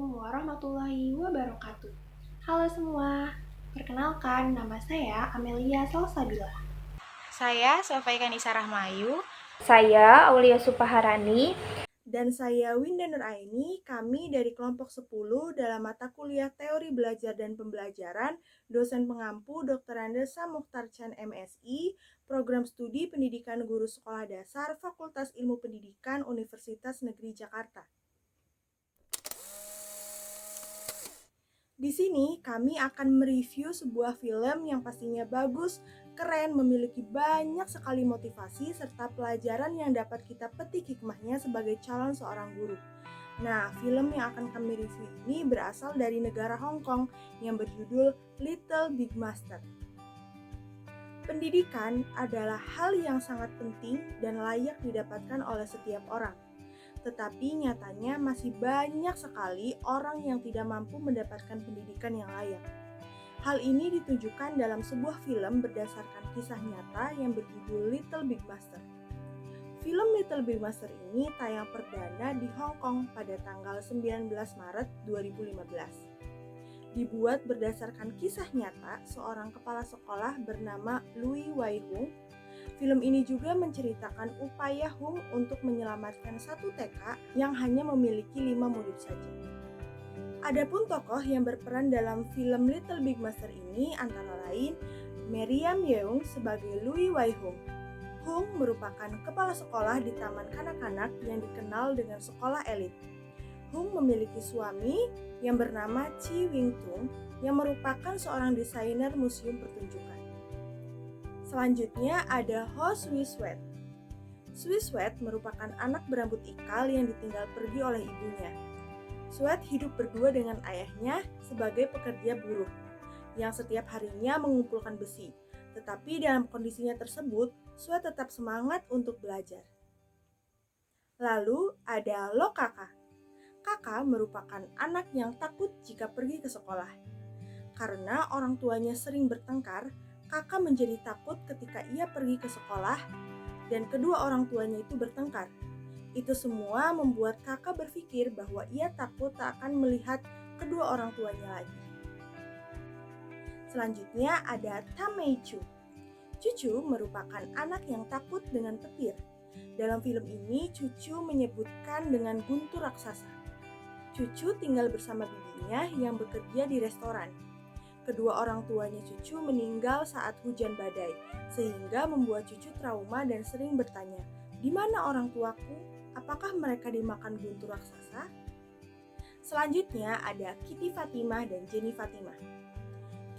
Assalamualaikum warahmatullahi wabarakatuh. Halo semua, perkenalkan nama saya Amelia Salsabila. Saya Sofia Nisa Rahmayu. Saya Aulia Supaharani. Dan saya Winda Nuraini, kami dari kelompok 10 dalam mata kuliah Teori Belajar dan Pembelajaran, dosen pengampu Dr. Andesa Mukhtarcan MSI, Program Studi Pendidikan Guru Sekolah Dasar, Fakultas Ilmu Pendidikan Universitas Negeri Jakarta. Di sini kami akan mereview sebuah film yang pastinya bagus, keren, memiliki banyak sekali motivasi serta pelajaran yang dapat kita petik hikmahnya sebagai calon seorang guru. Nah, film yang akan kami review ini berasal dari negara Hong Kong yang berjudul Little Big Master. Pendidikan adalah hal yang sangat penting dan layak didapatkan oleh setiap orang. Tetapi nyatanya masih banyak sekali orang yang tidak mampu mendapatkan pendidikan yang layak. Hal ini ditunjukkan dalam sebuah film berdasarkan kisah nyata yang berjudul Little Big Master. Film Little Big Master ini tayang perdana di Hong Kong pada tanggal 19 Maret 2015. Dibuat berdasarkan kisah nyata seorang kepala sekolah bernama Louis Wai Hung. Film ini juga menceritakan upaya Hung untuk menyelamatkan satu TK yang hanya memiliki 5 murid saja. Adapun tokoh yang berperan dalam film Little Big Master ini antara lain Meriam Yeung sebagai Louis Wai Hung. Hung merupakan kepala sekolah di taman kanak-kanak yang dikenal dengan sekolah elit. Hung memiliki suami yang bernama Chi Wing Tung yang merupakan seorang desainer museum pertunjukan. Selanjutnya ada Ho Sui Swet. Sui Swet merupakan anak berambut ikal yang ditinggal pergi oleh ibunya. Swet hidup berdua dengan ayahnya sebagai pekerja buruh yang setiap harinya mengumpulkan besi. Tetapi dalam kondisinya tersebut, Swet tetap semangat untuk belajar. Lalu ada Lo Kakak. Kakak merupakan anak yang takut jika pergi ke sekolah. Karena orang tuanya sering bertengkar, Kakak menjadi takut ketika ia pergi ke sekolah dan kedua orang tuanya itu bertengkar. Itu semua membuat Kakak berpikir bahwa ia takut tak akan melihat kedua orang tuanya lagi. Selanjutnya ada Tamei Chu. Cucu merupakan anak yang takut dengan petir. Dalam film ini Cucu menyebutkan dengan guntur raksasa. Cucu tinggal bersama bibinya yang bekerja di restoran. Kedua orang tuanya Cucu meninggal saat hujan badai, sehingga membuat Cucu trauma dan sering bertanya, "Di mana orang tuaku? Apakah mereka dimakan guntur raksasa?" Selanjutnya ada Kitty Fatimah dan Jenny Fatimah.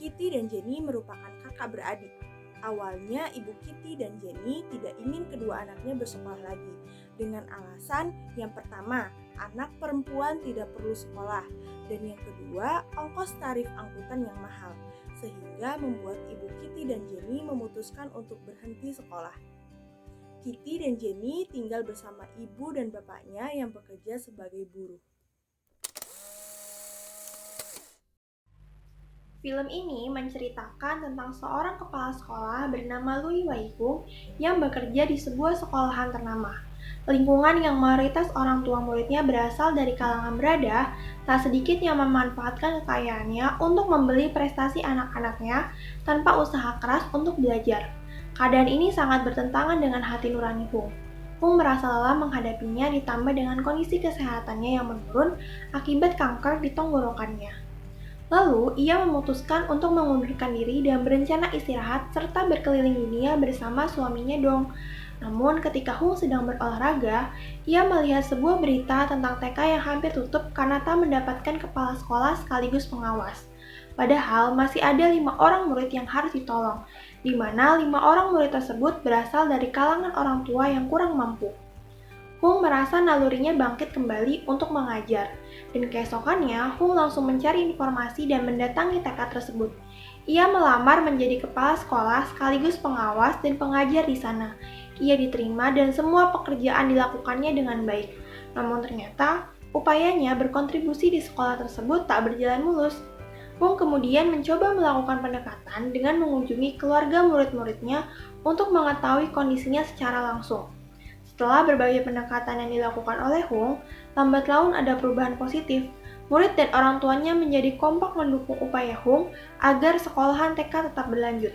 Kitty dan Jenny merupakan kakak beradik. Awalnya ibu Kitty dan Jenny tidak ingin kedua anaknya bersekolah lagi, dengan alasan yang pertama, anak perempuan tidak perlu sekolah, dan yang kedua, ongkos tarif angkutan yang mahal, sehingga membuat ibu Kitty dan Jenny memutuskan untuk berhenti sekolah. Kitty dan Jenny tinggal bersama ibu dan bapaknya yang bekerja sebagai buruh. Film ini menceritakan tentang seorang kepala sekolah bernama Louis Wai Hung yang bekerja di sebuah sekolahan ternama. Lingkungan yang mayoritas orang tua muridnya berasal dari kalangan berada, tak sedikit yang memanfaatkan kekayaannya untuk membeli prestasi anak-anaknya tanpa usaha keras untuk belajar. Keadaan ini sangat bertentangan dengan hati nurani Hung. Hung merasa lelah menghadapinya ditambah dengan kondisi kesehatannya yang menurun akibat kanker di tenggorokannya. Lalu, ia memutuskan untuk mengundurkan diri dan berencana istirahat serta berkeliling dunia bersama suaminya Dong. Namun, ketika Hung sedang berolahraga, ia melihat sebuah berita tentang TK yang hampir tutup karena tak mendapatkan kepala sekolah sekaligus pengawas. Padahal masih ada 5 orang murid yang harus ditolong, di mana 5 orang murid tersebut berasal dari kalangan orang tua yang kurang mampu. Hung merasa nalurinya bangkit kembali untuk mengajar, dan keesokannya Hung langsung mencari informasi dan mendatangi TK tersebut. Ia melamar menjadi kepala sekolah sekaligus pengawas dan pengajar di sana. Ia diterima dan semua pekerjaan dilakukannya dengan baik. Namun ternyata, upayanya berkontribusi di sekolah tersebut tak berjalan mulus. Hung kemudian mencoba melakukan pendekatan dengan mengunjungi keluarga murid-muridnya untuk mengetahui kondisinya secara langsung. Setelah berbagai pendekatan yang dilakukan oleh Hung, lambat laun ada perubahan positif. Murid dan orang tuanya menjadi kompak mendukung upaya Hung agar sekolahan TK tetap berlanjut.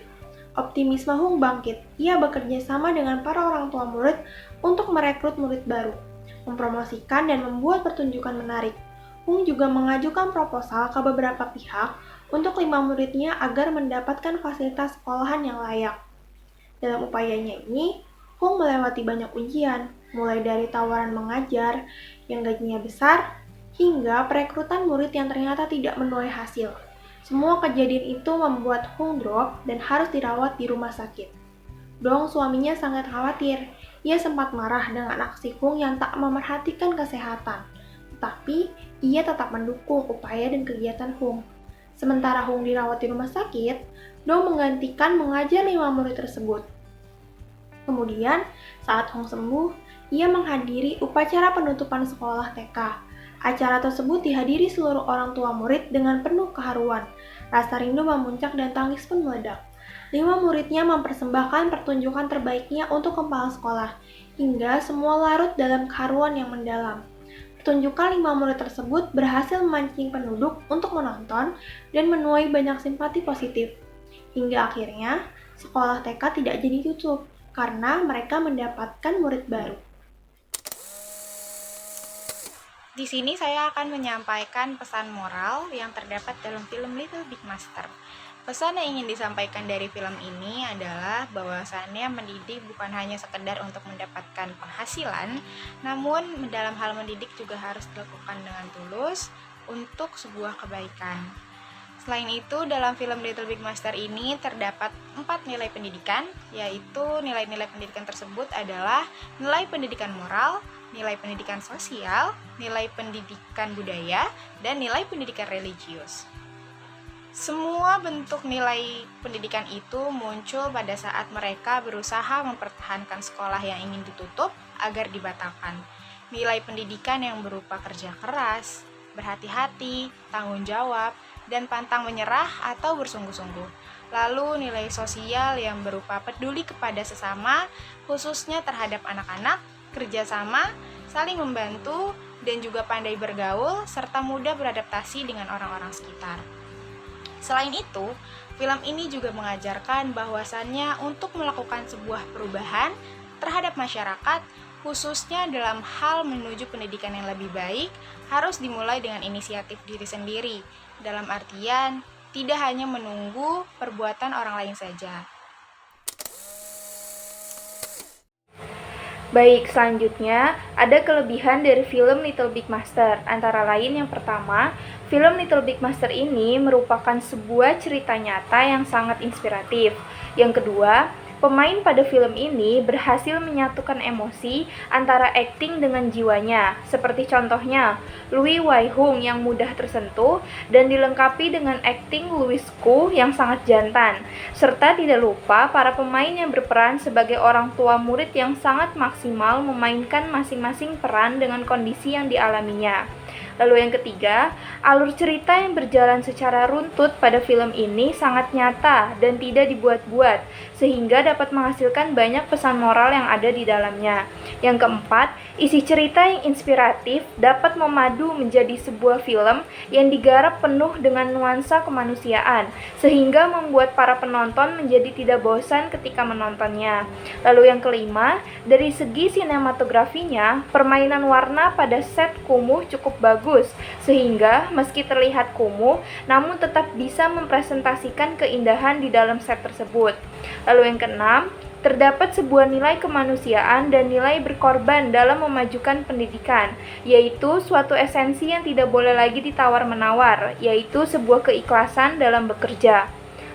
Optimisme Hung bangkit. Ia bekerja sama dengan para orang tua murid untuk merekrut murid baru, mempromosikan dan membuat pertunjukan menarik. Hung juga mengajukan proposal ke beberapa pihak untuk 5 muridnya agar mendapatkan fasilitas sekolahan yang layak. Dalam upayanya ini, Hung melewati banyak ujian, mulai dari tawaran mengajar yang gajinya besar, hingga perekrutan murid yang ternyata tidak menuai hasil. Semua kejadian itu membuat Hung drop dan harus dirawat di rumah sakit. Dong suaminya sangat khawatir. Ia sempat marah dengan aksi Hung yang tak memerhatikan kesehatan. Tetapi, ia tetap mendukung upaya dan kegiatan Hung. Sementara Hung dirawat di rumah sakit, Dong menggantikan mengajar 5 murid tersebut. Kemudian, saat Hung sembuh, ia menghadiri upacara penutupan sekolah TK. Acara tersebut dihadiri seluruh orang tua murid dengan penuh keharuan. Rasa rindu memuncak dan tangis pun meledak. 5 muridnya mempersembahkan pertunjukan terbaiknya untuk kepala sekolah, hingga semua larut dalam keharuan yang mendalam. Pertunjukan 5 murid tersebut berhasil memancing penduduk untuk menonton dan menuai banyak simpati positif. Hingga akhirnya, sekolah TK tidak jadi tutup karena mereka mendapatkan murid baru. Di sini saya akan menyampaikan pesan moral yang terdapat dalam film Little Big Monster. Pesan yang ingin disampaikan dari film ini adalah bahwasannya mendidik bukan hanya sekedar untuk mendapatkan penghasilan, namun dalam hal mendidik juga harus dilakukan dengan tulus untuk sebuah kebaikan. Selain itu, dalam film Little Big Monster ini terdapat 4 nilai pendidikan, yaitu nilai-nilai pendidikan tersebut adalah nilai pendidikan moral, nilai pendidikan sosial, nilai pendidikan budaya, dan nilai pendidikan religius. Semua bentuk nilai pendidikan itu muncul pada saat mereka berusaha mempertahankan sekolah yang ingin ditutup agar dibatalkan. Nilai pendidikan yang berupa kerja keras, berhati-hati, tanggung jawab, dan pantang menyerah atau bersungguh-sungguh. Lalu nilai sosial yang berupa peduli kepada sesama, khususnya terhadap anak-anak, kerjasama, saling membantu, dan juga pandai bergaul, serta mudah beradaptasi dengan orang-orang sekitar. Selain itu, film ini juga mengajarkan bahwasannya untuk melakukan sebuah perubahan terhadap masyarakat, khususnya dalam hal menuju pendidikan yang lebih baik, harus dimulai dengan inisiatif diri sendiri, dalam artian tidak hanya menunggu perbuatan orang lain saja. Baik, selanjutnya ada kelebihan dari film Little Big Monster. Antara lain yang pertama, film Little Big Monster ini merupakan sebuah cerita nyata yang sangat inspiratif. Yang kedua, pemain pada film ini berhasil menyatukan emosi antara akting dengan jiwanya, seperti contohnya Louis Wai-hung yang mudah tersentuh dan dilengkapi dengan akting Louis Koo yang sangat jantan, serta tidak lupa para pemain yang berperan sebagai orang tua murid yang sangat maksimal memainkan masing-masing peran dengan kondisi yang dialaminya. Lalu yang ketiga, alur cerita yang berjalan secara runtut pada film ini sangat nyata dan tidak dibuat-buat, sehingga dapat menghasilkan banyak pesan moral yang ada di dalamnya. Yang keempat, isi cerita yang inspiratif dapat memadu menjadi sebuah film yang digarap penuh dengan nuansa kemanusiaan, sehingga membuat para penonton menjadi tidak bosan ketika menontonnya. Lalu yang kelima, dari segi sinematografinya, permainan warna pada set kumuh cukup bagus, sehingga meski terlihat kumuh, namun tetap bisa mempresentasikan keindahan di dalam set tersebut. Lalu yang keenam, terdapat sebuah nilai kemanusiaan dan nilai berkorban dalam memajukan pendidikan, yaitu suatu esensi yang tidak boleh lagi ditawar-menawar, yaitu sebuah keikhlasan dalam bekerja.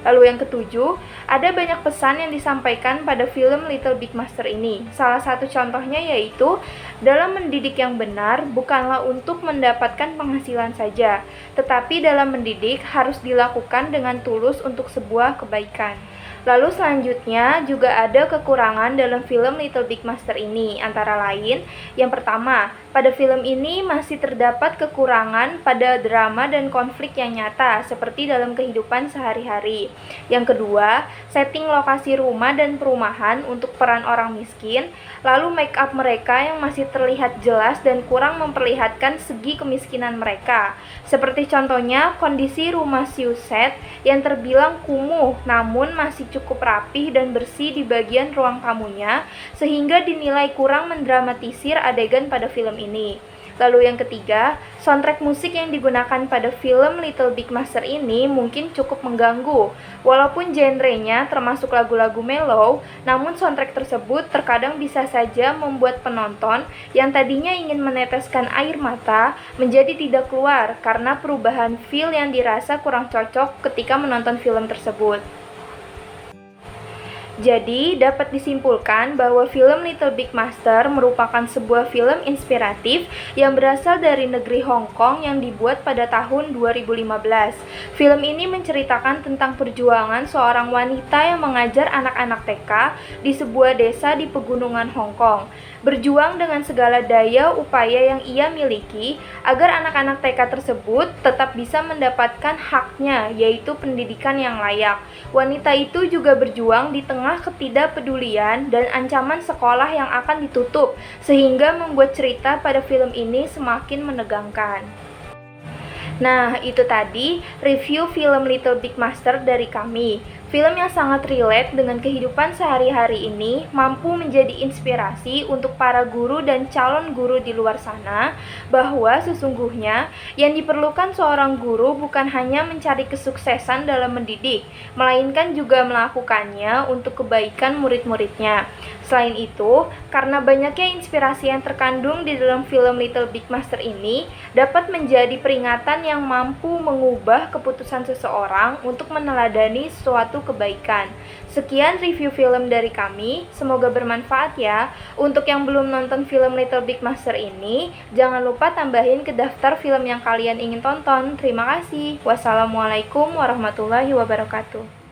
Lalu yang ketujuh, ada banyak pesan yang disampaikan pada film Little Big Monster ini. Salah satu contohnya yaitu, dalam mendidik yang benar bukanlah untuk mendapatkan penghasilan saja, tetapi dalam mendidik harus dilakukan dengan tulus untuk sebuah kebaikan. Lalu selanjutnya juga ada kekurangan dalam film Little Big Monster ini, antara lain, yang pertama, pada film ini masih terdapat kekurangan pada drama dan konflik yang nyata, seperti dalam kehidupan sehari-hari. Yang kedua, setting lokasi rumah dan perumahan untuk peran orang miskin, lalu make up mereka yang masih terlihat jelas dan kurang memperlihatkan segi kemiskinan mereka. Seperti contohnya kondisi rumah Siuset yang terbilang kumuh namun masih cukup rapih dan bersih di bagian ruang tamunya sehingga dinilai kurang mendramatisir adegan pada film ini. Lalu yang ketiga, soundtrack musik yang digunakan pada film Little Big Master ini mungkin cukup mengganggu. Walaupun genrenya termasuk lagu-lagu mellow, namun soundtrack tersebut terkadang bisa saja membuat penonton yang tadinya ingin meneteskan air mata menjadi tidak keluar karena perubahan feel yang dirasa kurang cocok ketika menonton film tersebut. Jadi, dapat disimpulkan bahwa film Little Big Master merupakan sebuah film inspiratif yang berasal dari negeri Hong Kong yang dibuat pada tahun 2015. Film ini menceritakan tentang perjuangan seorang wanita yang mengajar anak-anak TK di sebuah desa di pegunungan Hong Kong. Berjuang dengan segala daya upaya yang ia miliki agar anak-anak TK tersebut tetap bisa mendapatkan haknya, yaitu pendidikan yang layak. Wanita itu juga berjuang di tengah ketidakpedulian dan ancaman sekolah yang akan ditutup, sehingga membuat cerita pada film ini semakin menegangkan. Nah, itu tadi review film Little Big Master dari kami. Film yang sangat relate dengan kehidupan sehari-hari ini mampu menjadi inspirasi untuk para guru dan calon guru di luar sana bahwa sesungguhnya yang diperlukan seorang guru bukan hanya mencari kesuksesan dalam mendidik, melainkan juga melakukannya untuk kebaikan murid-muridnya. Selain itu, karena banyaknya inspirasi yang terkandung di dalam film Little Big Master ini dapat menjadi peringatan yang mampu mengubah keputusan seseorang untuk meneladani suatu kebaikan. Sekian review film dari kami, semoga bermanfaat ya. Untuk yang belum nonton film Little Big Master ini, jangan lupa tambahin ke daftar film yang kalian ingin tonton. Terima kasih. Wassalamualaikum warahmatullahi wabarakatuh.